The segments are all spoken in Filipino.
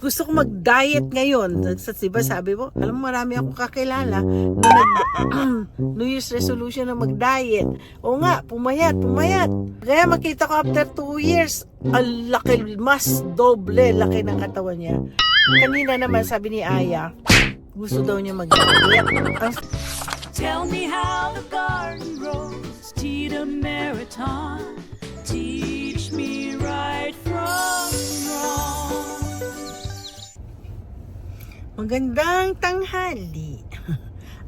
Gusto ko mag-diet ngayon. Diba sabi mo, alam mo marami akong kakilala na nag New Year's resolution na mag-diet. O nga, pumayat. Kaya makita ko after 2 years, ang laki, mas doble laki ng katawan niya. Kanina naman sabi ni Aya, gusto daw niya mag-diet. Tell me how the garden grows, Tita Meriton. Teach me right from wrong. Magandang tanghali.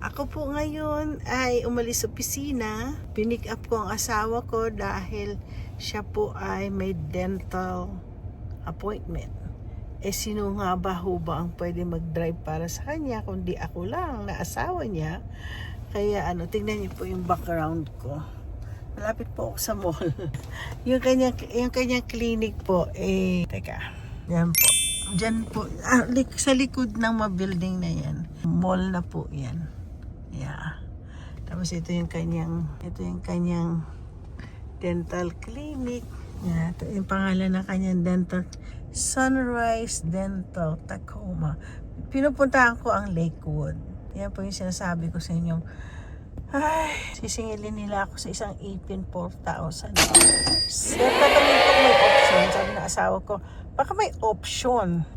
Ako po ngayon ay umalis sa opisina. Pinick up ko ang asawa ko dahil siya po ay may dental appointment. Sino nga ba ang pwede mag-drive para sa kanya kundi ako lang na asawa niya. Kaya tingnan niyo po yung background ko. Malapit po ako sa mall. yung kanyang clinic po, teka, yan po. Diyan po, sa likod ng mga building na yan. Mall na po yan. Yeah. Tapos ito yung kanyang dental clinic. Yeah, ito yung pangalan ng kanyang dental, Sunrise Dental Tacoma. Pinupuntahan ko ang Lakewood. Yan po yung sinasabi ko sa inyo. Ay, sisingilin nila ako sa isang ipin 4,000. Tatanungin ko may option. Sabi ng asawa ko, baka may option.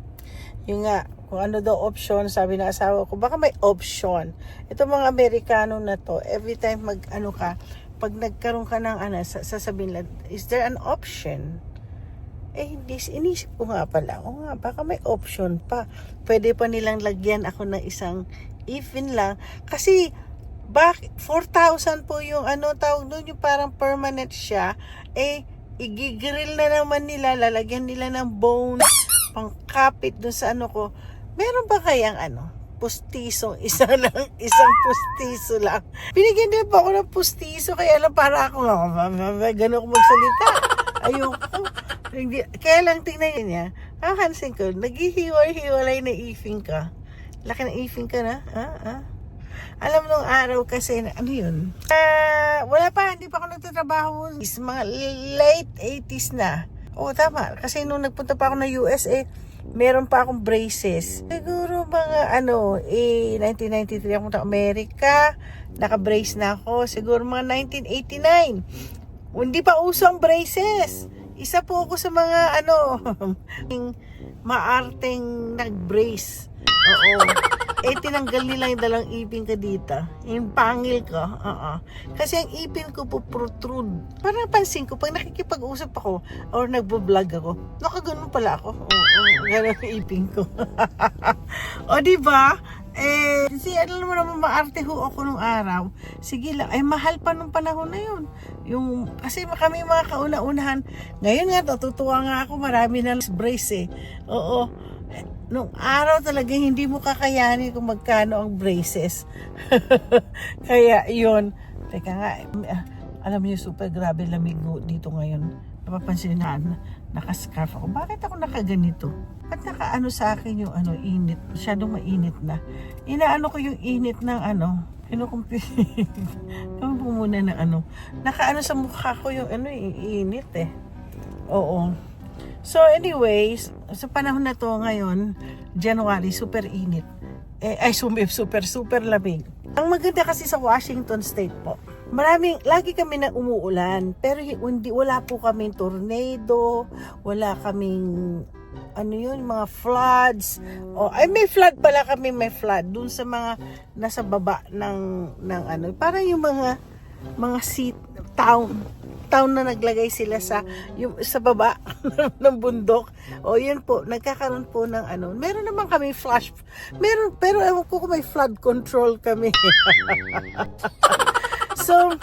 Yung nga, kung ano daw option, sabi ng asawa ko, baka may option. Ito mga Amerikano na to, every time pag nagkaroon ka ng sasabihin lang, is there an option? Hindi, inisip ko nga pala, baka may option pa. Pwede pa nilang lagyan ako ng isang ipin lang. Kasi, 4,000 po yung tawag doon, yung parang permanent siya, igigrill na naman nila, lalagyan nila ng bone, pangkapit doon sa ko. Meron ba kayang pustisong isang pustiso lang? Binigyan din pa ako ng pustiso, kaya lang para ako gano'n ako magsalita. Ayoko. Kaya lang tingnan niya, hansin ko, naghihiwalay na ipin ka. Laki ng ipin ka na, Alam nung araw kasi, yun? Wala pa, hindi pa ako nagtatrabaho. Mga late 80s na. Oo, tama. Kasi nung nagpunta pa ako na USA, meron pa akong braces. Siguro mga 1993 ako punta Amerika. Naka-brace na ako. Siguro mga 1989. Hindi pa uso ang braces. Isa po ako sa mga maarteng nag-brace. Oo. Tinanggal nila yung dalang ipin ka dito. Yung pangil ko. Kasi ang ipin ko po protrude. Parang pansin ko, pag nakikipag-usap ako or nagbo-vlog ako, nakaganon pala ako. Ganon ang ipin ko. O diba? Kasi naman maarte ho ako nung araw. Sige lang, mahal pa nung panahon na yun. Kasi kami mga kauna-unahan. Ngayon nga, natutuwa nga ako, marami na brace Oo. Nung araw talaga hindi mo kakayanin kung magkano ang braces. Kaya yun. Teka nga, alam niyo super grabe lamig dito ngayon. Napapansin na naka-scarf ako. Bakit ako nakaganito? At nakaano sa akin yung init. Masyadong mainit na. Inaano ko yung init ng kinukumpit. Kami po muna ng nakaano sa mukha ko yung init Oo. So anyways, sa panahon na to ngayon, January, super init. Super lamig. Ang maganda kasi sa Washington State po, lagi kami na umuulan, pero wala po kaming tornado, wala kaming mga floods. May flood pala kami, may flood dun sa mga nasa baba ng parang yung mga town na naglagay sila sa baba ng bundok. Yun po, nagkakaroon po ng meron naman kami flash. Pero ewan ko kung may flood control kami. So,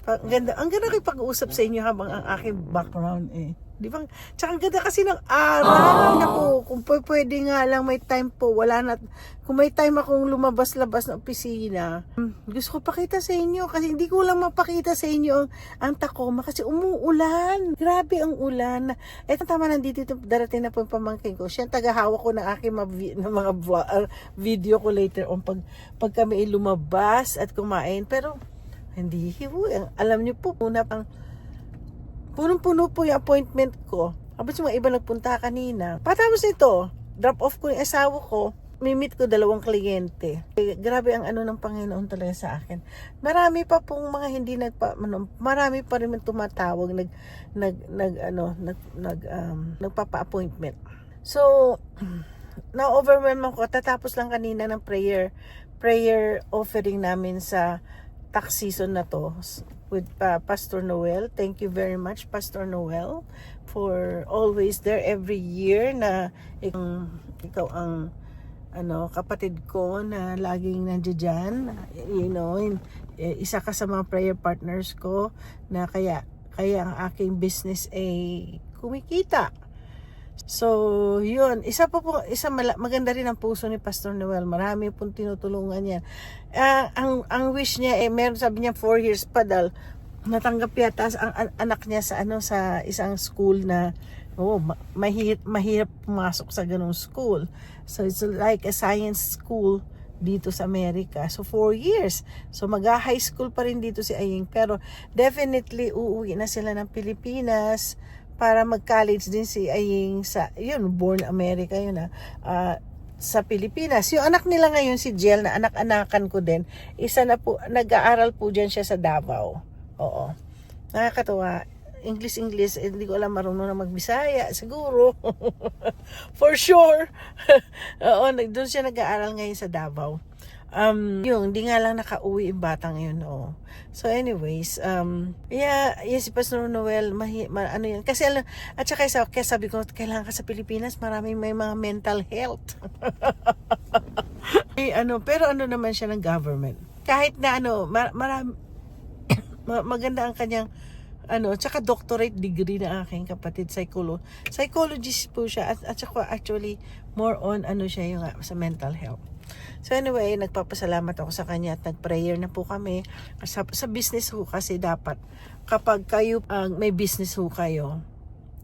ang ganda kayo pag-uusap sa inyo habang ang aking background Di ba? Tsaka ang ganda kasi ng araw. Naku, kung pwede nga lang may time po, kung may time akong lumabas-labas ng opisina, gusto ko pakita sa inyo kasi hindi ko lang mapakita sa inyo ang Tacoma kasi umuulan. Grabe ang ulan. Tama nandito darating na po yung pamangkin ko. Siya ang tagahawak ko ng aking mga video ko later on pag kami lumabas at kumain. Pero hindi alam niyo po, punong-puno po yung appointment ko. Tapos yung mga iba nagpunta kanina. Patapos ito, drop off ko yung asawa ko, mimit ko 2 kliyente. Grabe ang ng Panginoon talaga sa akin. Marami pa pong mga hindi marami pa rin tumatawag, nagpapa-appointment. So, na-overwhelm ako. Tatapos lang kanina ng prayer offering namin sa tax season na to with Pastor Noel. Thank you very much, Pastor Noel, for always there every year na ikaw ang kapatid ko na laging nandiyan, isa ka sa mga prayer partners ko na kaya ang aking business ay kumikita. So, yun. Maganda rin ang puso ni Pastor Noel. Marami pong tinutulungan yan. Ang wish niya, sabi niya 4 years pa dahil natanggap yata ang anak niya sa isang school na mahirap pumasok sa ganung school. So, it's like a science school dito sa Amerika. So, 4 years. So, mag-high school pa rin dito si Aying. Pero, definitely, uuwi na sila ng Pilipinas para mag-college din si Aying born America sa Pilipinas. Yung anak nila ngayon, si Jiel, na anak-anakan ko din, isa na po, nag-aaral po dyan siya sa Davao. Oo. Nakakatawa. English, hindi ko alam, marunong na magbisaya, siguro. For sure. Oo, doon siya nag-aaral ngayon sa Davao. Hindi nga lang nakauwi yung batang yun, oo. So anyways, si Pastor Noel, yan. Kasi at saka kaya sabi ko, kailangan ka sa Pilipinas, may mga mental health. Pero naman siya ng government. Kahit na maganda ang kanyang tsaka doctorate degree na aking kapatid, psychologist po siya at saka actually more on siya yung sa mental health. So anyway, nagpapasalamat ako sa kanya at nag-prayer na po kami sa business ho, kasi dapat kapag kayo may business ho kayo,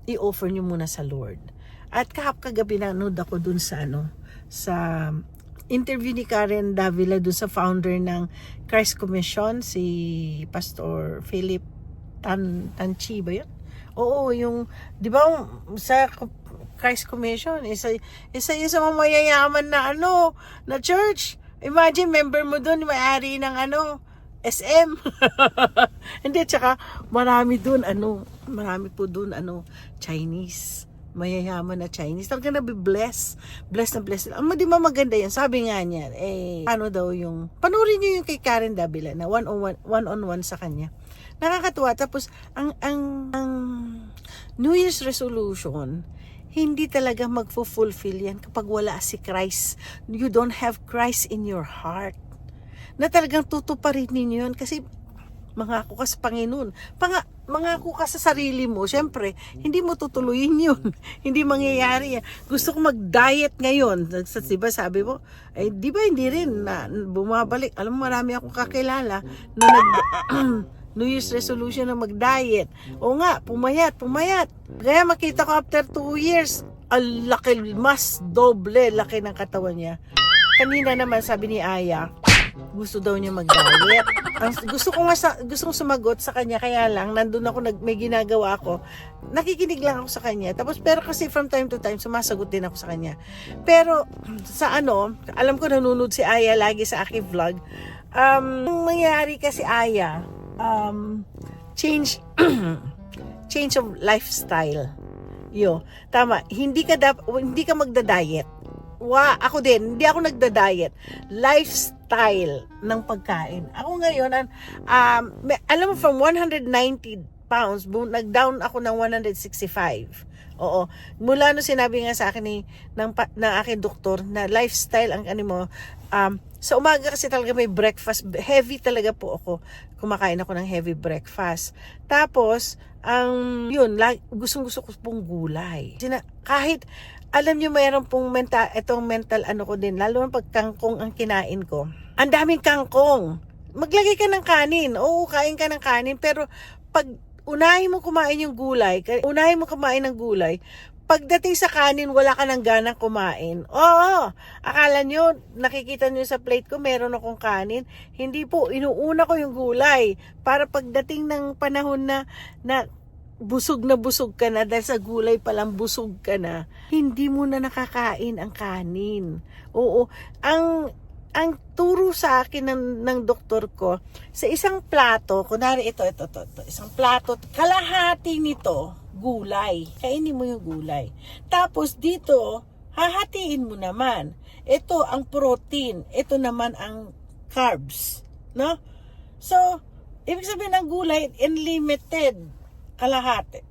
i-offer nyo muna sa Lord. At kagabi nanood ako dun sa interview ni Karen Davila dun sa founder ng Christ Commission, si Pastor Philip Tanchi ba yun? Oo, di ba sa Christ Commission, isa yung sa mamayayaman na na church. Imagine, member mo doon, may-ari ng SM. Hindi, tsaka marami po doon Chinese. Mayayaman na Chinese. Talaga bless na bless. Di ba maganda yan? Sabi nga niya, panoorin niyo yung kay Karen Davila na one-on-one sa kanya. Nakakatuwa. Tapos, ang New Year's resolution, hindi talaga magfulfill yan kapag wala si Christ. You don't have Christ in your heart. Na talagang tutuparin ninyo yun kasi mangako ka sa Panginoon. Mangako ka sa sarili mo. Siyempre, hindi mo tutuloyin yun. Hindi mangyayari yan. Gusto ko mag-diet ngayon. Diba sabi mo, diba hindi rin na bumabalik. Alam mo, marami akong kakilala na New Year's resolution na mag-diet. O nga, pumayat. Kaya makita ko after 2 years, ang laki, mas doble laki ng katawan niya. Kanina naman sabi ni Aya, gusto daw niya mag-diet. Gusto kong sumagot sa kanya, kaya lang nandun ako, may ginagawa ako. Nakikinig lang ako sa kanya. Pero kasi from time to time sumasagot din ako sa kanya. Pero sa alam ko nanonood si Aya lagi sa aking vlog. Mangyayari kasi Aya, change of lifestyle. Tama, hindi ka magda-diet. Ako din, hindi ako nagda-diet. Lifestyle ng pagkain. Ako ngayon, alam mo, from 190 pounds, nag-down ako ng 165. Oo. Mula no sinabi nga sa akin ng aking doktor na lifestyle ang sa umaga kasi talaga may breakfast. Heavy talaga po ako. Kumakain ako ng heavy breakfast. Tapos, gustong-gusto ko pong gulay. Kahit, alam nyo, mayroon pong mental ko din. Lalo na pag kangkong ang kinain ko. Ang daming kangkong. Maglagay ka ng kanin. Oo, kain ka ng kanin. Pero, pag unahin mo kumain ng gulay, pagdating sa kanin, wala ka ng ganang kumain. Oo, akala nyo, nakikita nyo sa plate ko, meron akong kanin. Hindi po, inuuna ko yung gulay. Para pagdating ng panahon na busog ka na dahil sa gulay palang busog ka na, hindi mo na nakakain ang kanin. Oo, ang turo sa akin ng doktor ko, sa isang plato, kunwari ito, isang plato, kalahati nito, gulay. Kainin mo yung gulay. Tapos dito, hahatiin mo naman. Ito ang protein, ito naman ang carbs. No? So, ibig sabihin ng gulay, unlimited, kalahati.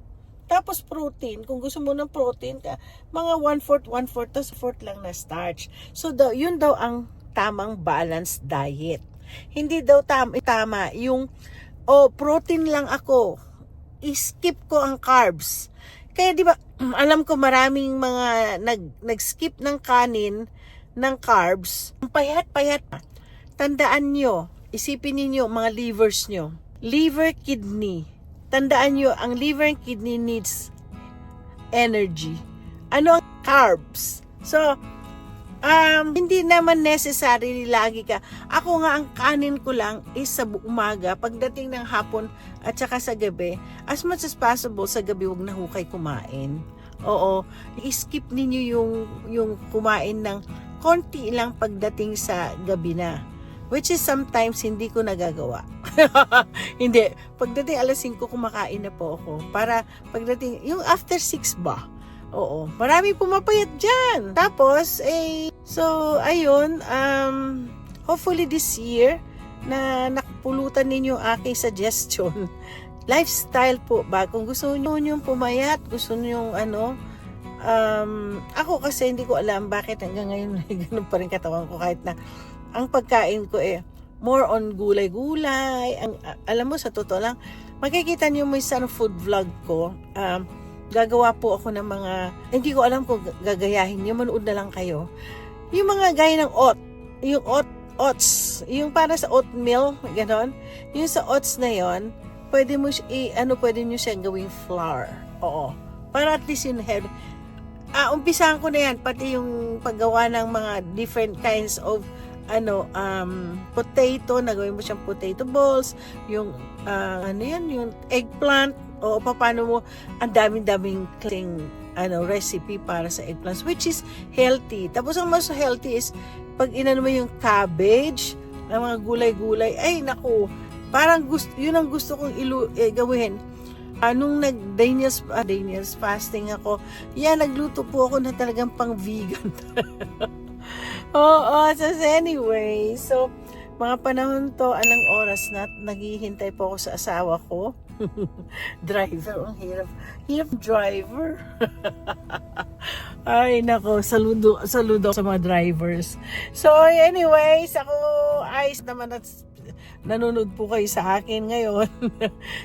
Tapos protein, kung gusto mo ng protein, mga 1/4, tas 1/4 lang na starch. So, yun daw ang tamang balanced diet. Hindi daw tama yung, protein lang ako, skip ko ang carbs. Kaya di ba, alam ko maraming mga nag-skip ng kanin, ng carbs, payat. Tandaan nyo, isipin niyo mga livers nyo. Liver, kidney. Tandaan nyo, ang liver and kidney needs energy. Ano ang carbs? So, hindi naman necessarily lagi ka. Ako nga, ang kanin ko lang is sa umaga, pagdating ng hapon at saka sa gabi, as much as possible, sa gabi huwag na hukay kumain. Oo, i-skip ninyo yung kumain ng konti lang pagdating sa gabi na. Which is sometimes hindi ko nagagawa. Hindi. Pagdating alas 5 kumakain na po ako. Para pagdating, yung after 6 ba? Oo. Marami pumapayat dyan. Tapos, so, ayun, hopefully this year, na nakapulutan ninyo aking suggestion. Lifestyle po ba? Kung gusto nyo yung pumayat, gusto nyo yung ako kasi hindi ko alam bakit hanggang ngayon ganun pa rin katawan ko kahit na ang pagkain ko more on gulay-gulay. Alam mo, sa totoo lang, makikita niyo mo isang food vlog ko. Gagawa po ako ng mga, hindi ko alam kung gagayahin niyo, manood na lang kayo. Yung mga gaya ng yung oats, yung para sa oatmeal, ganon. Yung sa oats na yon, pwede mo pwede niyo siya gawing flour. Oo. Para at least yung head. Umpisahan ko na yan, pati yung paggawa ng mga different kinds of potato, nagawin mo siyang potato balls, yung yung eggplant, o paano mo, ang daming recipe para sa eggplants, which is healthy. Tapos ang mas healthy is, pag inano mo yung cabbage, ng mga gulay-gulay, ay naku, parang yun ang gusto kong gawin. Nung Daniel's fasting ako, nagluto po ako na talagang pang vegan. Oo, so anyway, so mga panahon to, anong oras na, naghihintay po ako sa asawa ko. Driver, ang hirap driver. Ay nako, saludo sa mga drivers. So anyways, ako ayos naman at nanonood po kayo sa akin ngayon.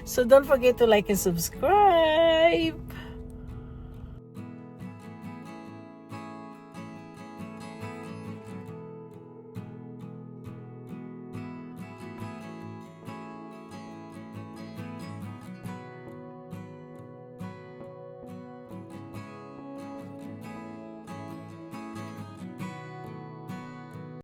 So don't forget to like and subscribe.